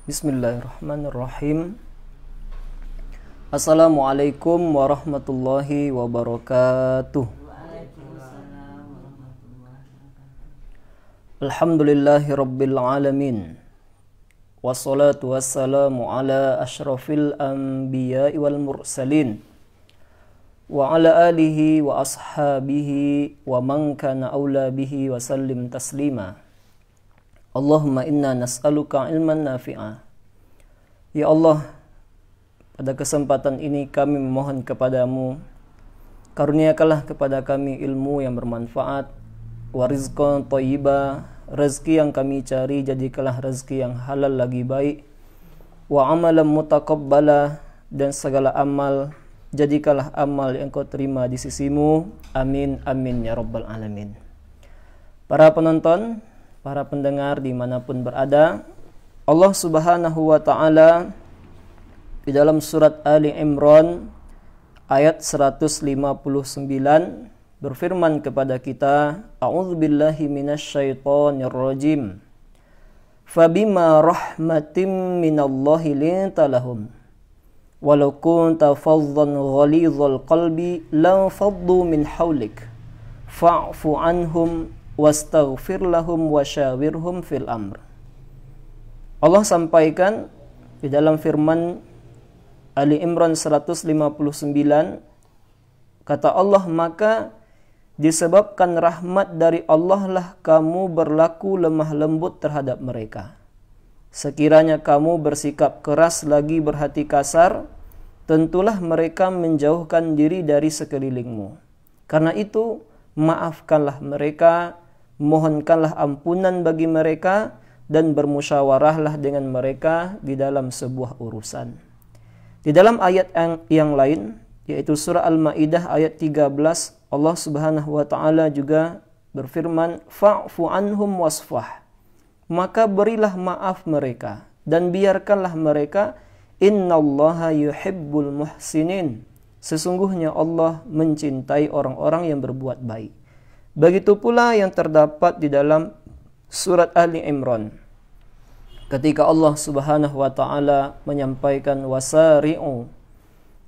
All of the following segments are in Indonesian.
Bismillahirrahmanirrahim. Assalamualaikum warahmatullahi wabarakatuh. Alhamdulillahi rabbil alamin. Wassalatu wassalamu ala ashrafil anbiya'i wal mursalin wa ala alihi wa ashabihi wa man kana awla bihi wa sallim taslima. Allahumma inna nas'aluka ilman nafi'a. Ya Allah, pada kesempatan ini kami memohon kepadamu, karuniakanlah kepada kami ilmu yang bermanfaat, wa rizqan thayyiba, rezeki yang kami cari jadikanlah rezeki yang halal lagi baik, wa amalan mutaqabbala, dan segala amal jadikanlah amal yang kau terima di sisimu. Amin amin ya rabbal alamin. Para penonton, para pendengar dimanapun berada, Allah subhanahu wa ta'ala di dalam surat Ali Imran ayat 159 berfirman kepada kita, A'udzubillahi minasyaitonir rajim. Fabima rahmatim minallahi linta lahum walau kunta faddan ghalidhal qalbi lam faddu min hawlik fa'fu anhum wastaghfir lahum wasyawirhum fil amr. Allah sampaikan di dalam firman Ali Imran 159, kata Allah, maka disebabkan rahmat dari Allah lah kamu berlaku lemah lembut terhadap mereka. Sekiranya kamu bersikap keras lagi berhati kasar, tentulah mereka menjauhkan diri dari sekelilingmu. Karena itu, maafkanlah mereka, mohonkanlah ampunan bagi mereka, dan bermusyawarahlah dengan mereka di dalam sebuah urusan. Di dalam ayat yang lain, yaitu surah Al-Maidah ayat 13, Allah subhanahu wa ta'ala juga berfirman, fa'fu anhum wasfah, maka berilah maaf mereka dan biarkanlah mereka, innallaha yuhibbul muhsinin, sesungguhnya Allah mencintai orang-orang yang berbuat baik. Begitu pula yang terdapat di dalam surat Ali Imran, ketika Allah subhanahu wa ta'ala menyampaikan, wasari'u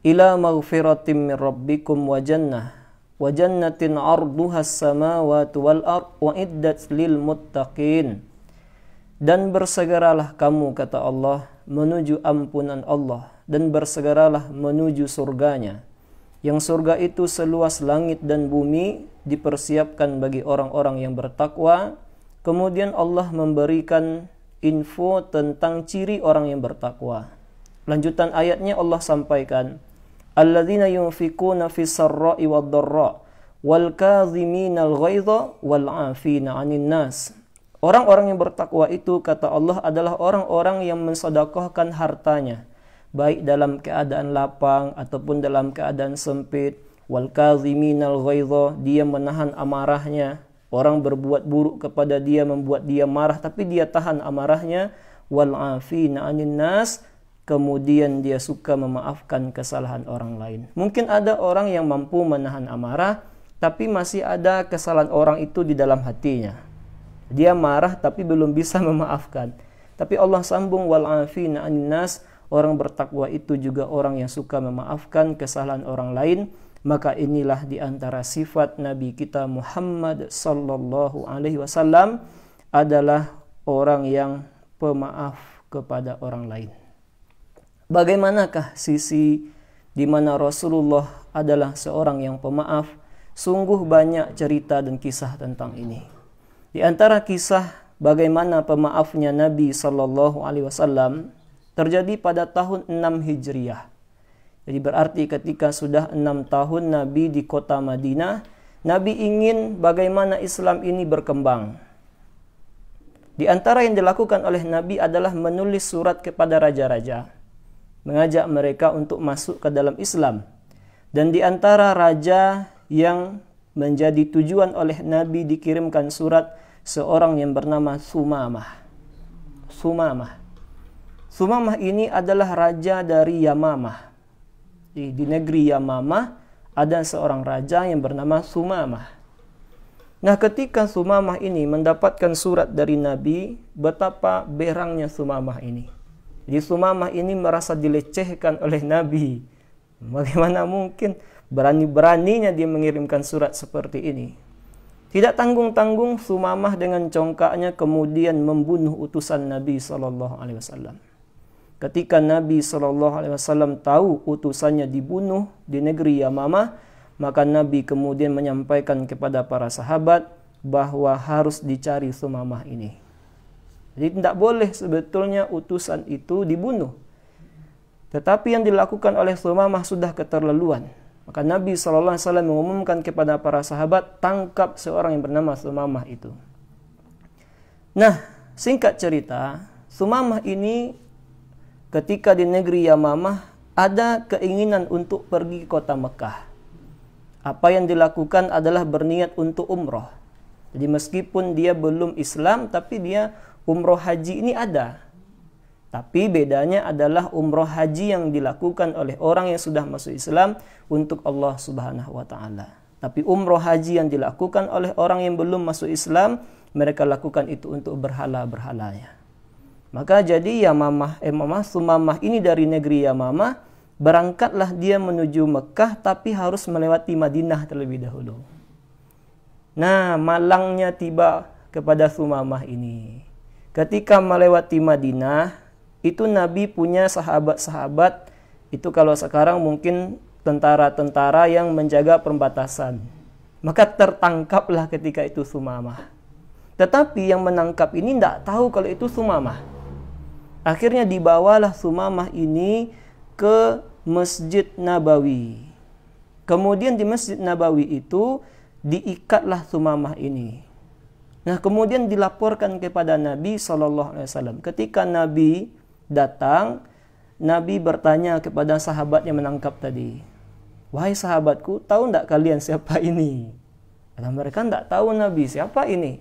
ila maghfiratim min rabbikum wa jannatin arduhas samawati wal ard wa iddat lil muttaqin. Dan bersegeralah kamu, kata Allah, menuju ampunan Allah, dan bersegeralah menuju surganya, yang surga itu seluas langit dan bumi, dipersiapkan bagi orang-orang yang bertakwa. Kemudian Allah memberikan info tentang ciri orang yang bertakwa. Lanjutan ayatnya Allah sampaikan, alladzina yunfikuna fis sarra'i wad dharra wal kadhiminal ghaidha wal 'afina 'anil nas. Orang-orang yang bertakwa itu, kata Allah, adalah orang-orang yang mensedekahkan hartanya, baik dalam keadaan lapang ataupun dalam keadaan sempit. Wal kadhiminal ghaidha, dia menahan amarahnya. Orang berbuat buruk kepada dia, membuat dia marah, tapi dia tahan amarahnya. Wal 'afina 'anil nas, kemudian dia suka memaafkan kesalahan orang lain. Mungkin ada orang yang mampu menahan amarah, tapi masih ada kesalahan orang itu di dalam hatinya. Dia marah tapi belum bisa memaafkan. Tapi Allah sambung, wal 'afina 'anil nas, orang bertakwa itu juga orang yang suka memaafkan kesalahan orang lain. Maka inilah di antara sifat Nabi kita Muhammad sallallahu alaihi wasallam, adalah orang yang pemaaf kepada orang lain. Bagaimanakah sisi di mana Rasulullah adalah seorang yang pemaaf? Sungguh banyak cerita dan kisah tentang ini. Di antara kisah bagaimana pemaafnya Nabi sallallahu alaihi wasallam terjadi pada tahun 6 Hijriah. Jadi berarti ketika sudah 6 tahun Nabi di kota Madinah, Nabi ingin bagaimana Islam ini berkembang. Di antara yang dilakukan oleh Nabi adalah menulis surat kepada raja-raja, mengajak mereka untuk masuk ke dalam Islam. Dan di antara raja yang menjadi tujuan oleh Nabi dikirimkan surat, seorang yang bernama Sumamah. Sumamah ini adalah raja dari Yamamah. Di negeri Yamamah ada seorang raja yang bernama Sumamah. Nah, ketika Sumamah ini mendapatkan surat dari Nabi, betapa berangnya Sumamah ini. Jadi Sumamah ini merasa dilecehkan oleh Nabi. Bagaimana mungkin berani-beraninya dia mengirimkan surat seperti ini. Tidak tanggung-tanggung Sumamah dengan congkaknya kemudian membunuh utusan Nabi SAW. Ketika Nabi SAW tahu utusannya dibunuh di negeri Yamamah, maka Nabi kemudian menyampaikan kepada para sahabat bahwa harus dicari Sumamah ini. Jadi tidak boleh sebetulnya utusan itu dibunuh. Tetapi yang dilakukan oleh Sumamah sudah keterlaluan. Maka Nabi SAW mengumumkan kepada para sahabat, tangkap seorang yang bernama Sumamah itu. Nah, singkat cerita, Sumamah ini ketika di negeri Yamamah ada keinginan untuk pergi ke kota Mekah. Apa yang dilakukan adalah berniat untuk umroh. Jadi meskipun dia belum Islam, tapi dia umroh haji ini ada. Tapi bedanya adalah umroh haji yang dilakukan oleh orang yang sudah masuk Islam untuk Allah Subhanahu wa taala. Tapi umroh haji yang dilakukan oleh orang yang belum masuk Islam, mereka lakukan itu untuk berhala-berhalanya. Maka jadi Sumamah ini dari negeri Yamamah, berangkatlah dia menuju Mekah tapi harus melewati Madinah terlebih dahulu. Nah, malangnya tiba kepada Sumamah ini. Ketika melewati Madinah, itu Nabi punya sahabat-sahabat, itu kalau sekarang mungkin tentara-tentara yang menjaga perbatasan. Maka tertangkaplah ketika itu Sumamah. Tetapi yang menangkap ini tidak tahu kalau itu Sumamah. Akhirnya dibawalah Sumamah ini ke Masjid Nabawi. Kemudian di Masjid Nabawi itu diikatlah Sumamah ini. Nah, kemudian dilaporkan kepada Nabi SAW. Ketika Nabi datang, Nabi bertanya kepada sahabat yang menangkap tadi, "Wahai sahabatku, tahu tidak kalian siapa ini?" Karena mereka tidak tahu Nabi siapa ini.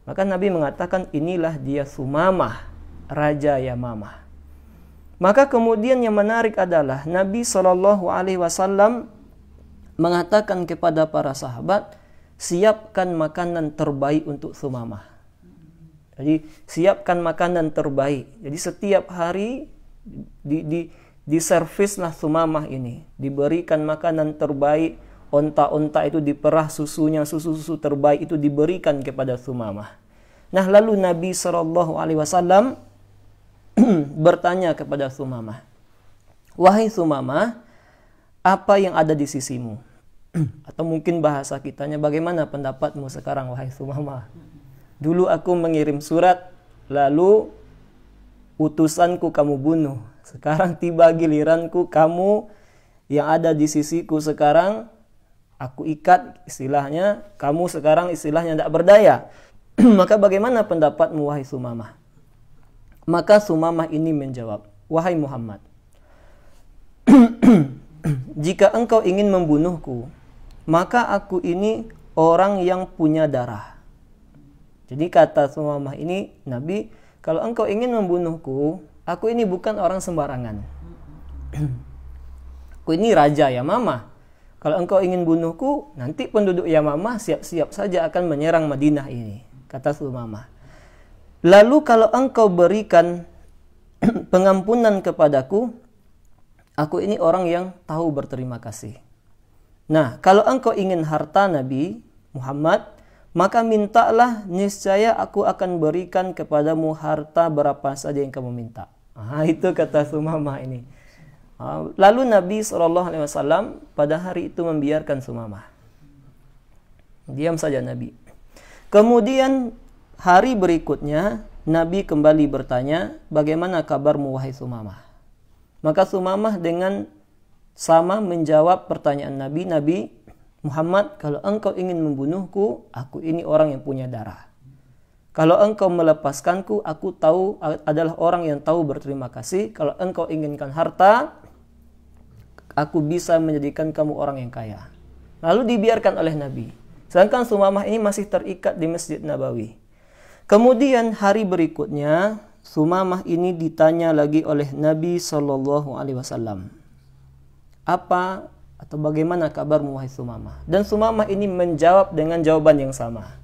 Maka Nabi mengatakan, inilah dia Sumamah, Raja Yamamah. Maka kemudian yang menarik adalah Nabi SAW mengatakan kepada para sahabat, siapkan makanan terbaik untuk Sumamah. Jadi siapkan makanan terbaik. Jadi setiap hari diservislah Sumamah ini, diberikan makanan terbaik. Onta-onta itu diperah susunya, susu-susu terbaik itu diberikan kepada Sumamah. Nah, lalu Nabi SAW bertanya kepada Sumamah, "Wahai Sumamah, apa yang ada di sisimu?" Atau mungkin bahasa kitanya, bagaimana pendapatmu sekarang wahai Sumamah? Dulu aku mengirim surat, lalu utusanku kamu bunuh. Sekarang tiba giliranku, kamu yang ada di sisiku sekarang, aku ikat istilahnya, kamu sekarang istilahnya tidak berdaya. Maka bagaimana pendapatmu wahai Sumamah? Maka Sumamah ini menjawab, "Wahai Muhammad, jika engkau ingin membunuhku, maka aku ini orang yang punya darah." Jadi kata Sumamah ini, Nabi, kalau engkau ingin membunuhku, aku ini bukan orang sembarangan. Aku ini Raja Yamamah. Kalau engkau ingin bunuhku, nanti penduduk Yamamah siap-siap saja akan menyerang Madinah ini, kata Sumamah. Lalu kalau engkau berikan pengampunan kepadaku, aku ini orang yang tahu berterima kasih. Nah, kalau engkau ingin harta Nabi Muhammad, maka mintalah, niscaya aku akan berikan kepadamu harta berapa saja yang kamu minta. Itu kata Sumamah ini. Lalu Nabi SAW pada hari itu membiarkan Sumamah. Diam saja Nabi. Kemudian hari berikutnya Nabi kembali bertanya, "Bagaimana kabarmu wahai Sumamah?" Maka Sumamah dengan sama menjawab pertanyaan Nabi, "Nabi Muhammad, kalau engkau ingin membunuhku, aku ini orang yang punya darah. Kalau engkau melepaskanku, aku tahu adalah orang yang tahu berterima kasih. Kalau engkau inginkan harta, aku bisa menjadikan kamu orang yang kaya." Lalu dibiarkan oleh Nabi. Sedangkan Sumamah ini masih terikat di Masjid Nabawi. Kemudian hari berikutnya, Sumamah ini ditanya lagi oleh Nabi SAW. "Apa atau bagaimana kabarmu wahai Sumamah?" Dan Sumamah ini menjawab dengan jawaban yang sama.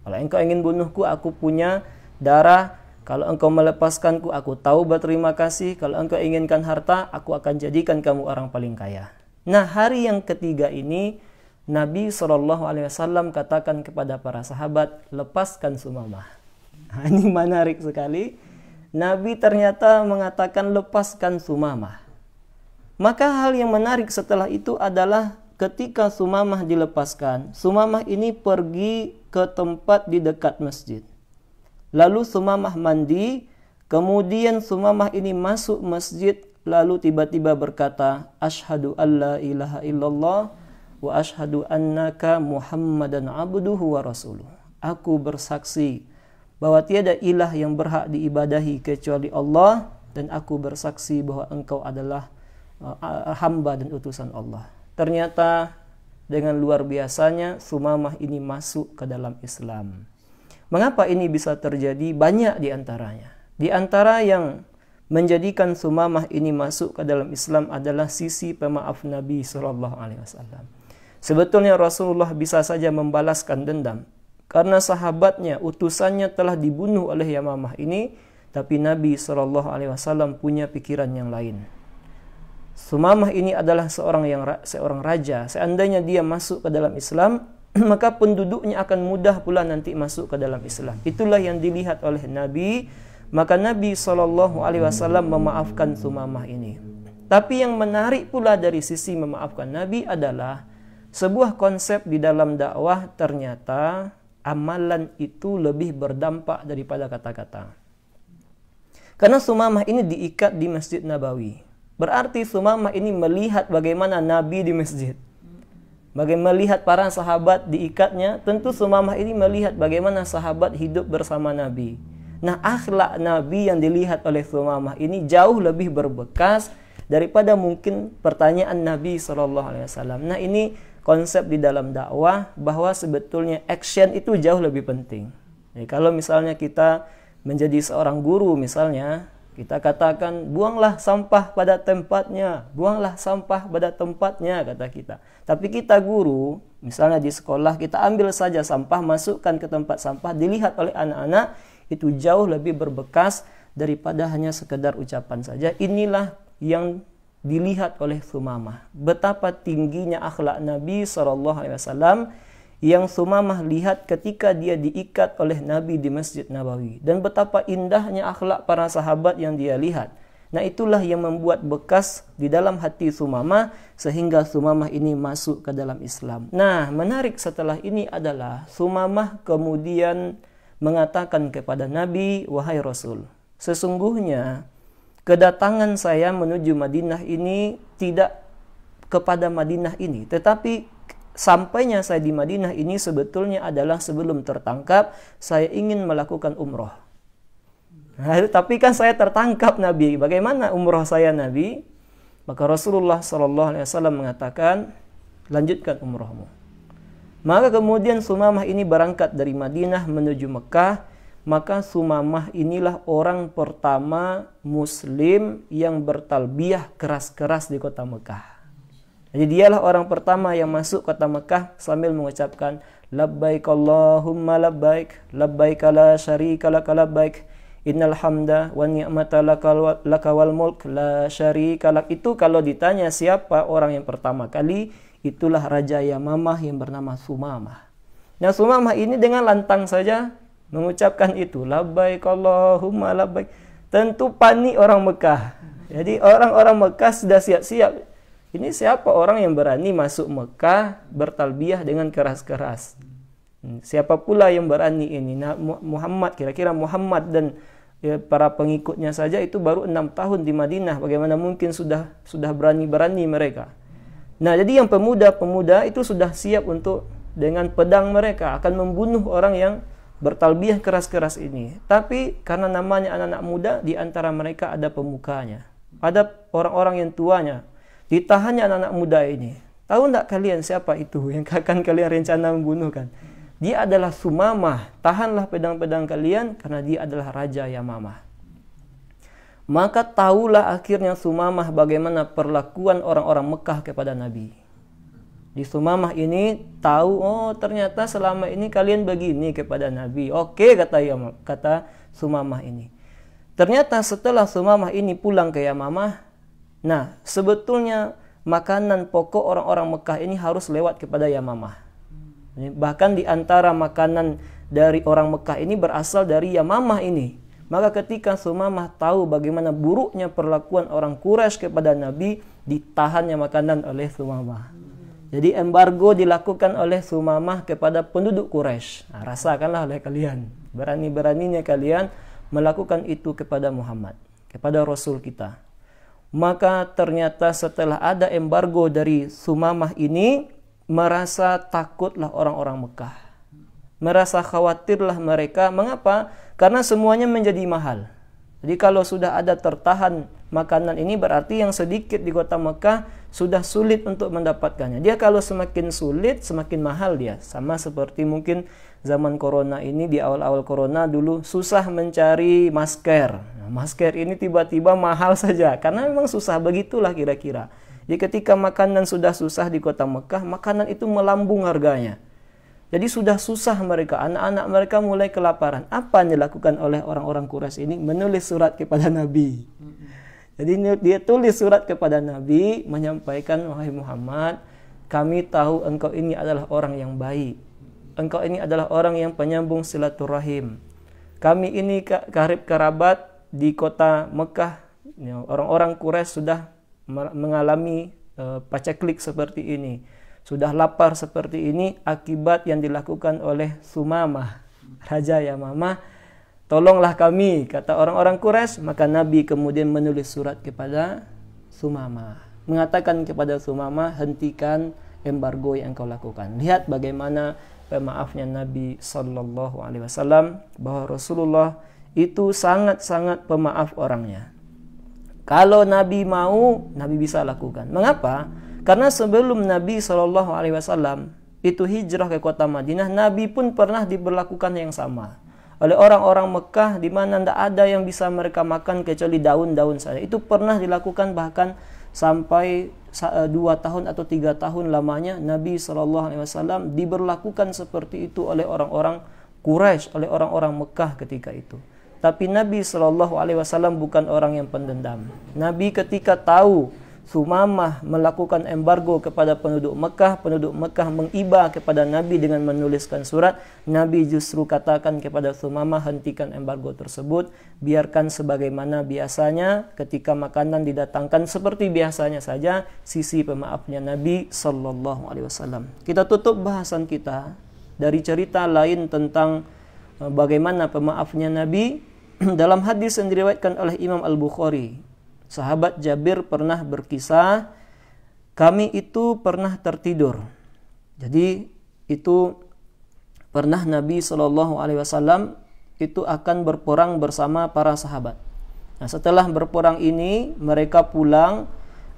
"Kalau engkau ingin bunuhku, aku punya darah. Kalau engkau melepaskanku, aku tahu berterima kasih. Kalau engkau inginkan harta, aku akan jadikan kamu orang paling kaya. Nah, hari yang ketiga ini Nabi SAW katakan kepada para sahabat, lepaskan Sumamah. Nah, ini menarik sekali. Nabi ternyata mengatakan lepaskan Sumamah. Maka hal yang menarik setelah itu adalah ketika Sumamah dilepaskan, Sumamah ini pergi ke tempat di dekat masjid. Lalu Sumamah mandi, kemudian Sumamah ini masuk masjid, lalu tiba-tiba berkata, Ashhadu an la ilaha illallah wa ashhadu annaka Muhammadan abduhu wa rasuluh. Aku bersaksi bahwa tiada ilah yang berhak diibadahi kecuali Allah, dan aku bersaksi bahwa engkau adalah hamba dan utusan Allah. Ternyata dengan luar biasanya Sumamah ini masuk ke dalam Islam. Mengapa ini bisa terjadi? Banyak di antaranya. Di antara yang menjadikan Sumamah ini masuk ke dalam Islam adalah sisi pemaaf Nabi SAW. Sebetulnya Rasulullah bisa saja membalaskan dendam karena sahabatnya, utusannya telah dibunuh oleh Yamamah ini, tapi Nabi SAW punya pikiran yang lain. Sumamah ini adalah seorang raja. Seandainya dia masuk ke dalam Islam, maka penduduknya akan mudah pula nanti masuk ke dalam Islam. Itulah yang dilihat oleh Nabi. Maka Nabi SAW memaafkan Sumamah ini. Tapi yang menarik pula dari sisi memaafkan Nabi adalah sebuah konsep di dalam dakwah, ternyata amalan itu lebih berdampak daripada kata-kata. Karena Sumamah ini diikat di Masjid Nabawi. Berarti Sumamah ini melihat bagaimana Nabi di masjid. Bagaimana melihat para sahabat diikatnya, tentu Sumamah ini melihat bagaimana sahabat hidup bersama Nabi. Nah, akhlak Nabi yang dilihat oleh Sumamah ini jauh lebih berbekas daripada mungkin pertanyaan Nabi SAW. Nah, ini konsep di dalam dakwah bahwa sebetulnya action itu jauh lebih penting. Jadi, kalau misalnya kita menjadi seorang guru misalnya, kita katakan, buanglah sampah pada tempatnya, buanglah sampah pada tempatnya, kata kita. Tapi kita guru, misalnya di sekolah, kita ambil saja sampah, masukkan ke tempat sampah, dilihat oleh anak-anak, itu jauh lebih berbekas daripada hanya sekedar ucapan saja. Inilah yang dilihat oleh Sumamah. Betapa tingginya akhlak Nabi SAW yang Sumamah lihat ketika dia diikat oleh Nabi di Masjid Nabawi. Dan betapa indahnya akhlak para sahabat yang dia lihat. Nah, itulah yang membuat bekas di dalam hati Sumamah sehingga Sumamah ini masuk ke dalam Islam. Nah, menarik setelah ini adalah Sumamah kemudian mengatakan kepada Nabi, wahai Rasul, sesungguhnya kedatangan saya menuju Madinah ini tidak kepada Madinah ini, tetapi sampainya saya di Madinah ini sebetulnya adalah sebelum tertangkap, saya ingin melakukan umroh. Nah, tapi kan saya tertangkap Nabi. Bagaimana umroh saya Nabi? Maka Rasulullah SAW mengatakan, lanjutkan umrohmu. Maka kemudian Sumamah ini berangkat dari Madinah menuju Mekah. Maka Sumamah inilah orang pertama Muslim yang bertalbiyah keras-keras di kota Mekah. Jadi dialah orang pertama yang masuk kota Mekah sambil mengucapkan labbaik Allahumma labbaik, labbaik la syarika laka labbaik, innal hamda wan ni'mata laka wal mulk la syarika lak. Itu kalau ditanya siapa orang yang pertama kali, itulah Raja Yamamah yang bernama Sumamah. Nah, Sumamah ini dengan lantang saja mengucapkan itu, labbaik Allahumma labbaik. Tentu panik orang Mekah. Jadi orang-orang Mekah sudah siap-siap. Ini siapa orang yang berani masuk Mekah bertalbiyah dengan keras-keras? Siapa pula yang berani ini? Nah, Muhammad, kira-kira Muhammad dan para pengikutnya saja itu baru 6 tahun di Madinah. Bagaimana mungkin sudah berani-berani mereka? Nah, jadi yang pemuda-pemuda itu sudah siap untuk dengan pedang mereka akan membunuh orang yang bertalbiyah keras-keras ini. Tapi karena namanya anak-anak muda, di antara mereka ada pemukanya, ada orang-orang yang tuanya. Ditahannya anak-anak muda ini. Tahu enggak kalian siapa itu yang akan kalian rencana membunuhkan? Dia adalah Sumamah. Tahanlah pedang-pedang kalian karena dia adalah Raja Yamamah. Maka tahulah akhirnya Sumamah bagaimana perlakuan orang-orang Mekah kepada Nabi. Di Sumamah ini tahu, oh ternyata selama ini kalian begini kepada Nabi. Oke, kata Sumamah ini. Ternyata setelah Sumamah ini pulang ke Yamamah, nah sebetulnya makanan pokok orang-orang Mekah ini harus lewat kepada Yamamah. Bahkan di antara makanan dari orang Mekah ini berasal dari Yamamah ini. Maka ketika Sumamah tahu bagaimana buruknya perlakuan orang Quraisy kepada Nabi, ditahannya makanan oleh Sumamah. Jadi embargo dilakukan oleh Sumamah kepada penduduk Quraisy. Nah, rasakanlah oleh kalian. Berani-beraninya kalian melakukan itu kepada Muhammad, kepada Rasul kita. Maka ternyata setelah ada embargo dari Sumamah ini, merasa takutlah orang-orang Mekah. Merasa khawatirlah mereka. Mengapa? Karena semuanya menjadi mahal. Jadi kalau sudah ada tertahan makanan ini, berarti yang sedikit di kota Mekah sudah sulit untuk mendapatkannya. Dia kalau semakin sulit, semakin mahal dia. Sama seperti mungkin zaman corona ini, di awal-awal corona dulu susah mencari masker. Nah, masker ini tiba-tiba mahal saja, karena memang susah, begitulah kira-kira. Jadi ketika makanan sudah susah di kota Mekah, makanan itu melambung harganya. Jadi sudah susah mereka, anak-anak mereka mulai kelaparan. Apa yang dilakukan oleh orang-orang Quraisy ini? Menulis surat kepada Nabi. Jadi dia tulis surat kepada Nabi, menyampaikan, wahai Muhammad, kami tahu engkau ini adalah orang yang baik. Engkau ini adalah orang yang penyambung silaturahim. Kami ini karib kerabat di kota Mekah. Orang-orang Quraisy sudah mengalami paceklik seperti ini. Sudah lapar seperti ini akibat yang dilakukan oleh Sumamah, Raja Yamamah. Tolonglah kami, kata orang-orang Quraisy. Maka Nabi kemudian menulis surat kepada Sumamah, mengatakan kepada Sumamah, hentikan embargo yang kau lakukan. Lihat bagaimana pemaafnya Nabi Sallallahu Alaihi Wasallam, bahwa Rasulullah itu sangat-sangat pemaaf orangnya. Kalau Nabi mau, Nabi bisa lakukan. Mengapa? Karena sebelum Nabi Shallallahu Alaihi Wasallam itu hijrah ke kota Madinah, Nabi pun pernah diberlakukan yang sama oleh orang-orang Mekah, di mana tidak ada yang bisa mereka makan kecuali daun-daun saja. Itu pernah dilakukan bahkan sampai 2 tahun atau 3 tahun lamanya Nabi Shallallahu Alaihi Wasallam diberlakukan seperti itu oleh orang-orang Quraisy, oleh orang-orang Mekah ketika itu. Tapi Nabi Shallallahu Alaihi Wasallam bukan orang yang pendendam. Nabi ketika tahu Sumamah melakukan embargo kepada penduduk Mekah mengiba kepada Nabi dengan menuliskan surat, Nabi justru katakan kepada Sumamah, hentikan embargo tersebut, biarkan sebagaimana biasanya ketika makanan didatangkan seperti biasanya saja. Sisi pemaafnya Nabi Sallallahu Alaihi Wasallam. Kita tutup bahasan kita dari cerita lain tentang bagaimana pemaafnya Nabi dalam hadis yang diriwayatkan oleh Imam Al-Bukhari. Sahabat Jabir pernah berkisah, kami itu pernah tertidur. Jadi itu pernah Nabi Shallallahu Alaihi Wasallam itu akan berperang bersama para sahabat. Nah, setelah berperang ini mereka pulang,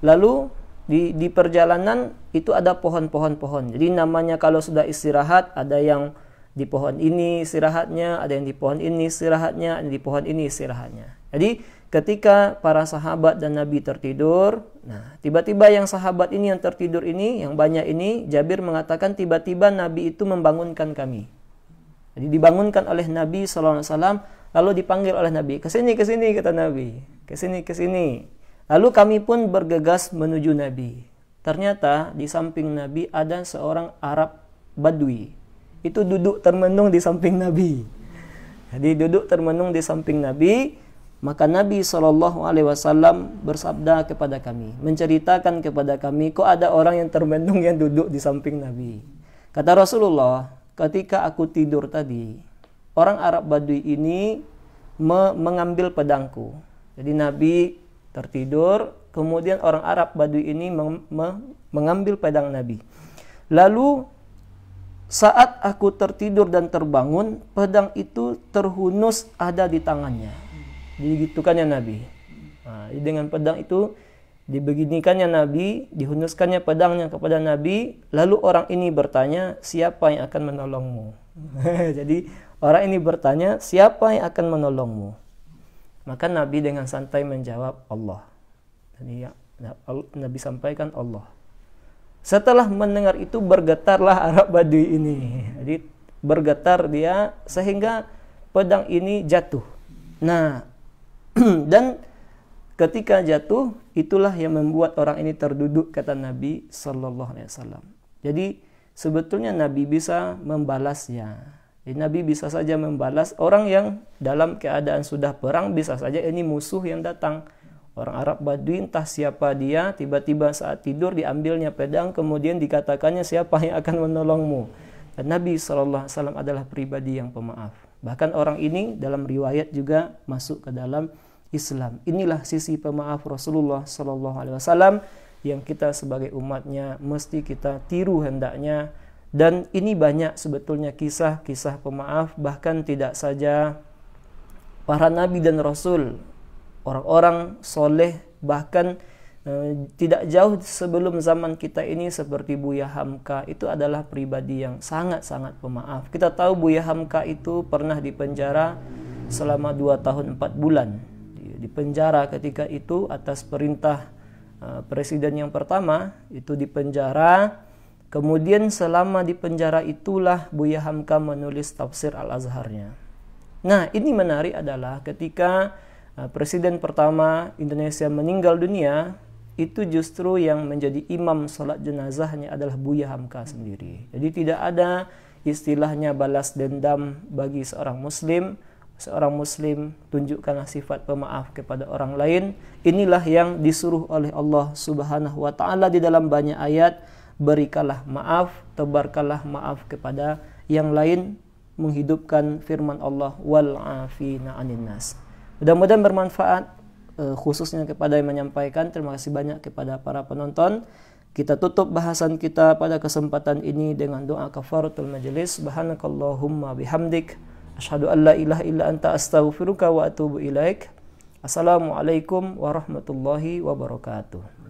lalu di perjalanan itu ada pohon-pohon. Jadi namanya kalau sudah istirahat, ada yang di pohon ini istirahatnya, ada yang di pohon ini istirahatnya, ada di pohon ini istirahatnya. Jadi ketika para sahabat dan Nabi tertidur, nah tiba-tiba yang sahabat ini yang tertidur ini, yang banyak ini, Jabir mengatakan tiba-tiba Nabi itu membangunkan kami. Jadi dibangunkan oleh Nabi SAW, lalu dipanggil oleh Nabi, kesini kata Nabi, kesini. Lalu kami pun bergegas menuju Nabi. Ternyata di samping Nabi ada seorang Arab Badui. Itu duduk termenung di samping Nabi. Jadi duduk termenung di samping Nabi. Maka Nabi SAW bersabda kepada kami, menceritakan kepada kami, kok ada orang yang termenung yang duduk di samping Nabi. Kata Rasulullah, ketika aku tidur tadi, orang Arab Badui ini mengambil pedangku. Jadi Nabi tertidur, kemudian orang Arab Badui ini mengambil pedang Nabi. Lalu saat aku tertidur dan terbangun, pedang itu terhunus ada di tangannya. Digitukannya Nabi. Nah, dengan pedang itu dibeginikannya Nabi, dihunuskannya pedangnya kepada Nabi. Lalu orang ini bertanya, siapa yang akan menolongmu? Jadi orang ini bertanya, siapa yang akan menolongmu? Maka Nabi dengan santai menjawab, Allah. Jadi Nabi sampaikan Allah. Setelah mendengar itu bergetarlah Arab Badui ini. Jadi bergetar dia sehingga pedang ini jatuh. Nah, Dan ketika jatuh, itulah yang membuat orang ini terduduk, kata Nabi Sallallahu Alaihi Wasallam. Jadi sebetulnya Nabi bisa membalasnya. Jadi Nabi bisa saja membalas orang yang dalam keadaan sudah perang, bisa saja ini musuh yang datang. Orang Arab Badui, entah siapa dia, tiba-tiba saat tidur diambilnya pedang, kemudian dikatakannya siapa yang akan menolongmu. Dan Nabi SAW adalah pribadi yang pemaaf. Bahkan orang ini dalam riwayat juga masuk ke dalam Islam. Inilah sisi pemaaf Rasulullah SAW yang kita sebagai umatnya mesti kita tiru hendaknya. Dan ini banyak sebetulnya kisah-kisah pemaaf, bahkan tidak saja para nabi dan rasul, orang-orang soleh, bahkan tidak jauh sebelum zaman kita ini seperti Buya Hamka, itu adalah pribadi yang sangat-sangat pemaaf. Kita tahu Buya Hamka itu pernah dipenjara selama 2 tahun 4 bulan. Dipenjara ketika itu atas perintah presiden yang pertama, itu dipenjara. Kemudian selama di penjara itulah Buya Hamka menulis tafsir Al-Azharnya. Nah, ini menarik adalah ketika presiden pertama Indonesia meninggal dunia, itu justru yang menjadi imam salat jenazahnya adalah Buya Hamka sendiri. Jadi tidak ada istilahnya balas dendam bagi seorang muslim. Seorang muslim tunjukkanlah sifat pemaaf kepada orang lain. Inilah yang disuruh oleh Allah Subhanahu wa taala di dalam banyak ayat. Berikanlah maaf, tebarkanlah maaf kepada yang lain, menghidupkan firman Allah wal afina 'anil nas. Mudah-mudahan bermanfaat, khususnya kepada yang menyampaikan. Terima kasih banyak kepada para penonton. Kita tutup bahasan kita pada kesempatan ini dengan doa kafaratul majelis. Subhanakallahumma bihamdik, asyhadu an la ilaha illa anta, astaghfiruka wa atubu ilaik. Assalamualaikum warahmatullahi wabarakatuh.